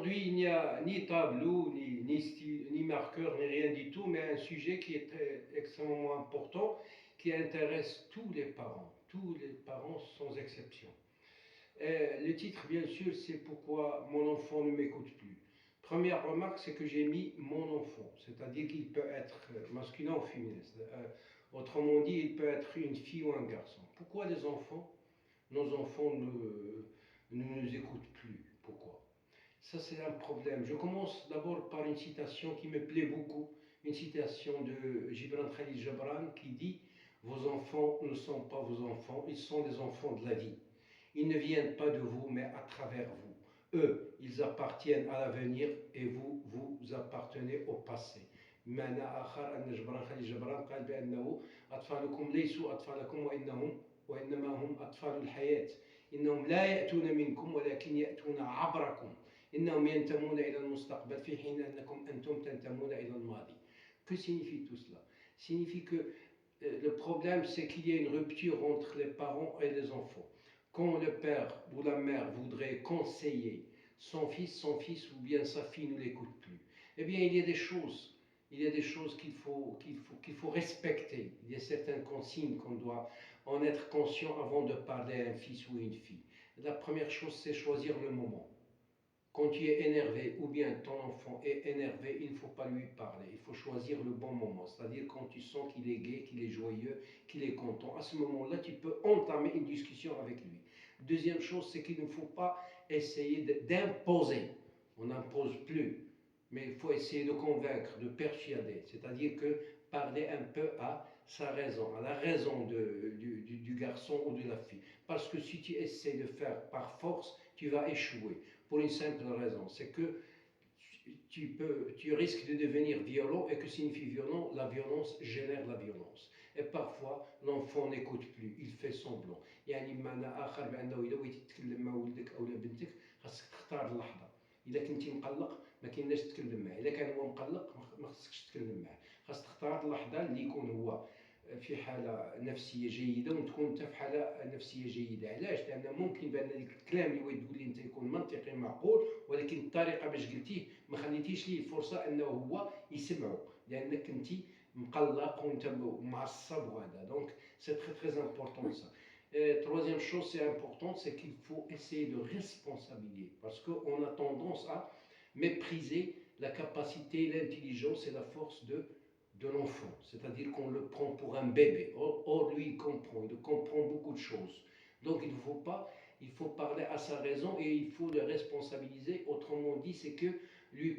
aujourd'hui, il n'y a ni tableau, ni marqueur, ni rien du tout, mais un sujet qui est extrêmement important, qui intéresse tous les parents sans exception. Le titre, bien sûr, c'est pourquoi mon enfant ne m'écoute plus. Première remarque, c'est que j'ai mis mon enfant, c'est-à-dire qu'il peut être masculin ou féminin. Autrement dit, il peut être une fille ou un garçon. Pourquoi les enfants, nos enfants ne nous écoutent plus? Pourquoi? Ça, c'est un problème. Je commence d'abord par une citation qui me plaît beaucoup, une citation de Gibran Khalil Gibran qui dit: vos enfants ne sont pas vos enfants, ils sont les enfants de la vie. Ils ne viennent pas de vous, mais à travers vous. Eux, ils appartiennent à l'avenir et vous, vous appartenez au passé. معنى آخر أن جبران خليل جبران قال بأنه أطفالكم ليسوا أطفالكم وإنما هم أطفال الحياة. إنهم لا يأتون منكم ولكن يأتون عبركم. إنهم ينتمون إلى المستقبل في حين أنكم أنتم تنتمون إلى الماضي. Que signifie tout cela? Signifie que le problème, c'est qu'il y a une rupture entre les parents et les enfants. Quand le père ou la mère voudrait conseiller son fils ou bien sa fille ne l'écoute plus, eh bien il y a des choses, qu'il faut respecter. Il y a certaines consignes qu'on doit en être conscient avant de parler à un fils ou une fille. La première chose, c'est choisir le moment. Quand tu es énervé ou bien ton enfant est énervé, il ne faut pas lui parler. Il faut choisir le bon moment. C'est-à-dire quand tu sens qu'il est gai, qu'il est joyeux, qu'il est content. À ce moment-là, tu peux entamer une discussion avec lui. Deuxième chose, c'est qu'il ne faut pas essayer d'imposer. On n'impose plus. Mais il faut essayer de convaincre, de persuader. C'est-à-dire que parler un peu à sa raison, à la raison du garçon ou de la fille. Parce que si tu essaies de faire par force, tu vas échouer. Pour une simple raison, c'est que tu risques de devenir violent, et que signifie violent? La violence génère la violence. Et parfois, l'enfant n'écoute plus, il fait semblant. يعني بمعنى آخر بأنه إذا بغيتي تتكلم مع ولدك أو بنتك خاصك تختار اللحظة. إذا كنتي مقلق ما كايناش تتكلم معاه، إذا كان هو مقلق ما خصكش تتكلم معاه، خاصك تختار اللحظة اللي يكون هو في حالة نفسية جيدة وتكون انت في حالة نفسية جيدة. علاش؟ لأن ممكن بأن ديك الكلام اللي بغيت تقول لي انت يكون منطقي معقول، ولكن الطريقة باش قلتيه ما خليتيش ليه الفرصة أنه هو يسمعه، لأنك كنتي مقلق وانت معصب وهذا. Donc c'est très très important ça. Troisième chose, c'est important, c'est qu'il faut essayer de responsabiliser, parce qu'on a tendance à mépriser la capacité, l'intelligence et la force de l'enfant. C'est-à-dire qu'on le prend pour un bébé. Or lui, il comprend beaucoup de choses. Donc il faut parler à sa raison et il faut le responsabiliser. Autrement dit, c'est que lui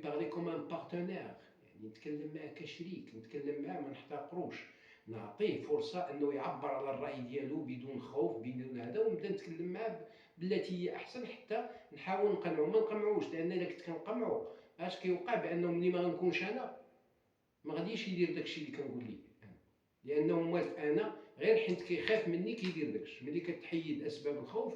parler comme un partenaire. نتكلم معاه كشريك، نتكلم معاه ما نحتقروش، نعطيه فرصة أنه يعبر على الرأي ديالو بدون خوف بدون هذا، ونبدا نتكلم معاه بالتي هي أحسن حتى نحاول نقنعو. ما نقنعوش، لأن إلا كنت كنقنعو اش كيوقع؟ بأنه ملي ما غنكونش أنا ما غاديش يدير داكشي اللي كنقول ليه، لأنه موالف أنا غير حيت كيخاف مني كيدير داكشي. ملي كتحيد أسباب الخوف،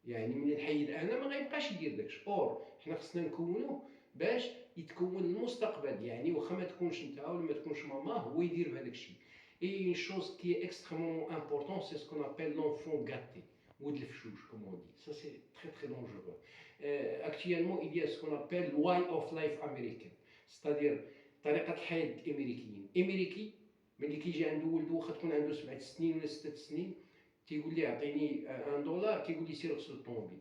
يعني ملي نحيد أنا ما غيبقاش يدير داكشي. أور حنا خصنا نكونوه باش يتكون المستقبل، يعني واخا ما تكونش انت ولا ما تكونش ماما هو يدير بهذاك الشيء. Et une chose qui est extrêmement importante, c'est ce qu'on appelle l'enfant gâté, ou de l'fchouch, comme on dit. Ça, c'est très très dangereux. Actuellement, il y a ce qu'on appelle way of life américain, c'est-à-dire طريقة الحياة الأمريكيين. أمريكي ملي كيجي عنده ولده واخا تكون عنده 7 سنين ولا 6 سنين، تيقول ليه عطيني $1، كيقول لي سير غسل الطوموبيل.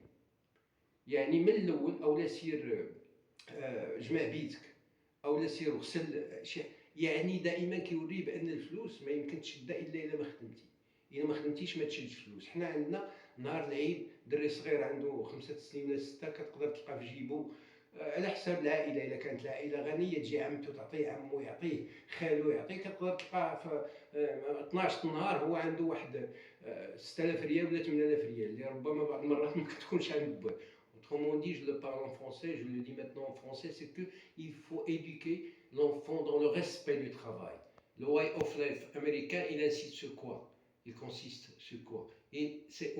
يعني من الأول أولا سير جمع بيتك، أولا سير غسل شيء. يعني دائما كيوريه بأن الفلوس ما يمكن تشدها إلا ما خدمتي. إلا ما خدمتيش ما تشدش فلوس. حنا عندنا نهار العيد دري صغير عنده 5 سنين ولا 6 كتقدر تلقى في جيبو على حساب العائله. الا كانت العائله غنيه تجي عمته تعطيه، عمو يعطيه، خالو يعطيه، كتقدر تلقاه في 12 نهار هو عنده واحد 6000 ريال ولا 8000 ريال اللي ربما بعض المرات ما كتكونش عند باه. Autrement dit, je le parle en français, je le dis maintenant en français, c'est qu'il faut éduquer l'enfant dans le respect du travail. Le way of life américain, il insiste sur quoi? Il consiste sur quoi? Et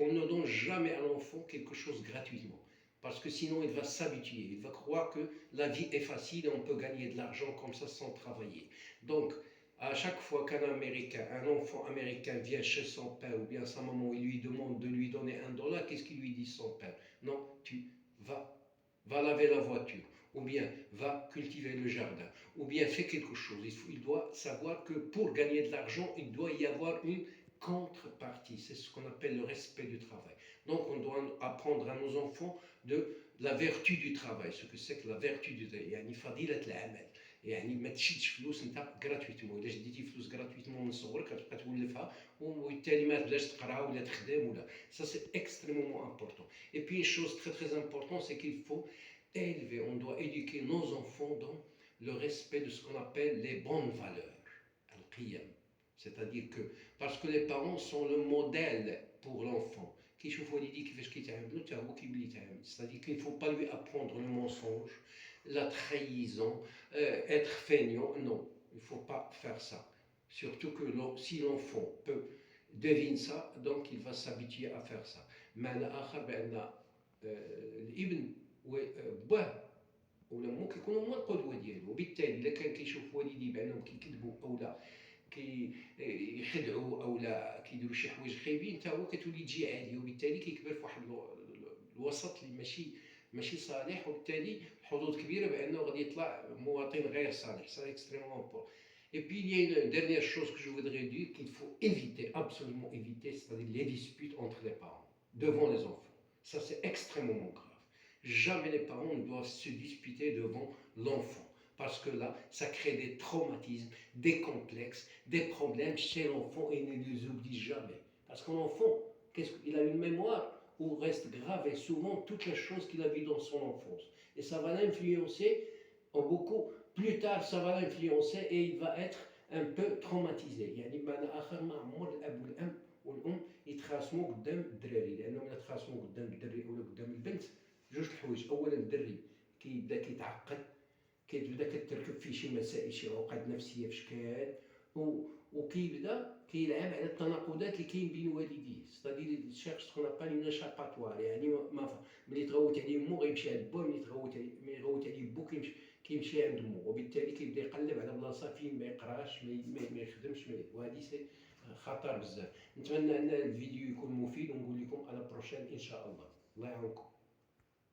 on ne donne jamais à l'enfant quelque chose gratuitement. Parce que sinon il va s'habituer, il va croire que la vie est facile et on peut gagner de l'argent comme ça sans travailler. Donc à chaque fois un enfant américain vient chez son père ou bien sa maman, il lui demande de lui donner $1, qu'est-ce qu'il lui dit son père? Non, tu vas va laver la voiture, ou bien va cultiver le jardin, ou bien fait quelque chose. Il doit savoir que pour gagner de l'argent, il doit y avoir une contrepartie. C'est ce qu'on appelle le respect du travail. Donc on doit apprendre à nos enfants de la vertu du travail, ce que c'est que la vertu du travail. يعني فضيلة العمل. يعني ما تشدش فلوس انت جراتويتمون، الا شديتي فلوس جراتويتمون من صغرك كتبقى تولفها وبالتالي ما تبداش تقرا ولا تخدم ولا. Ça c'est extrêmement important. Et puis une chose très très importante, c'est qu'il faut élever, on doit éduquer nos enfants dans le respect de ce qu'on appelle les bonnes valeurs, al-qiyam. C'est-à-dire que, parce que les parents sont le modèle pour l'enfant. C'est-à-dire qu'il ne faut pas lui apprendre le mensonge, la trahison, être feignant. Non, il ne faut pas faire ça. Surtout que si l'enfant devine ça, donc il va s'habituer à faire ça. معنى آخر بأن الابن باه ولا ممكن يكونوا هما القدوه ديالو، وبالتالي اذا كان كيشوف والديه بانهم كيكذبوا او لا كيخدعوا او لا كيديروا شي حوايج خايبين، انت هو كتولي تجي عادي، وبالتالي كيكبر في واحد الوسط اللي ماشي صالح، وبالتالي حظوظ كبيره بانه غادي يطلع مواطن غير صالح. Ça extrêmement important. Et puis il y a une dernière chose que je voudrais dire qu'il faut éviter, absolument éviter, c'est-à-dire les disputes entre les parents devant les enfants. Ça c'est extrêmement grave. Jamais les parents ne doivent se disputer devant l'enfant, parce que là, ça crée des traumatismes, des complexes, des problèmes chez l'enfant et ne les oublie jamais. Parce qu'un enfant, il a une mémoire où reste gravée souvent toutes les choses qu'il a vues dans son enfance. Et ça va l'influencer en beaucoup. Plus tard, ça va l'influencer et il va être un peu traumatisé. يعني بمعنى آخر ما عمر الأب والأم يتخاصموا قدام الدراري، لأنهم إلا تخاصموا قدام الدري ولا قدام البنت جوج الحوايج. اولا الدري كيبدا كيتعقد، كتبدا كتركب فيه شي مسائل، شي عقد نفسيه في شكال، وكيبدا كيلعب على التناقضات اللي كاين بين والديه. ستادير الشخص تكون با لين شاباتوار، يعني ما ملي تغوت عليه مو غيمشي عند بو، ملي يغوت عليه بو كيمشي عند مو، وبالتالي كيبدا يقلب على بلاصه فين ما يقراش ما يخدمش، وهذه سي خطر بزاف. نتمنى ان الفيديو يكون مفيد، ونقول لكم على بروشين ان شاء الله. الله يعاونكم.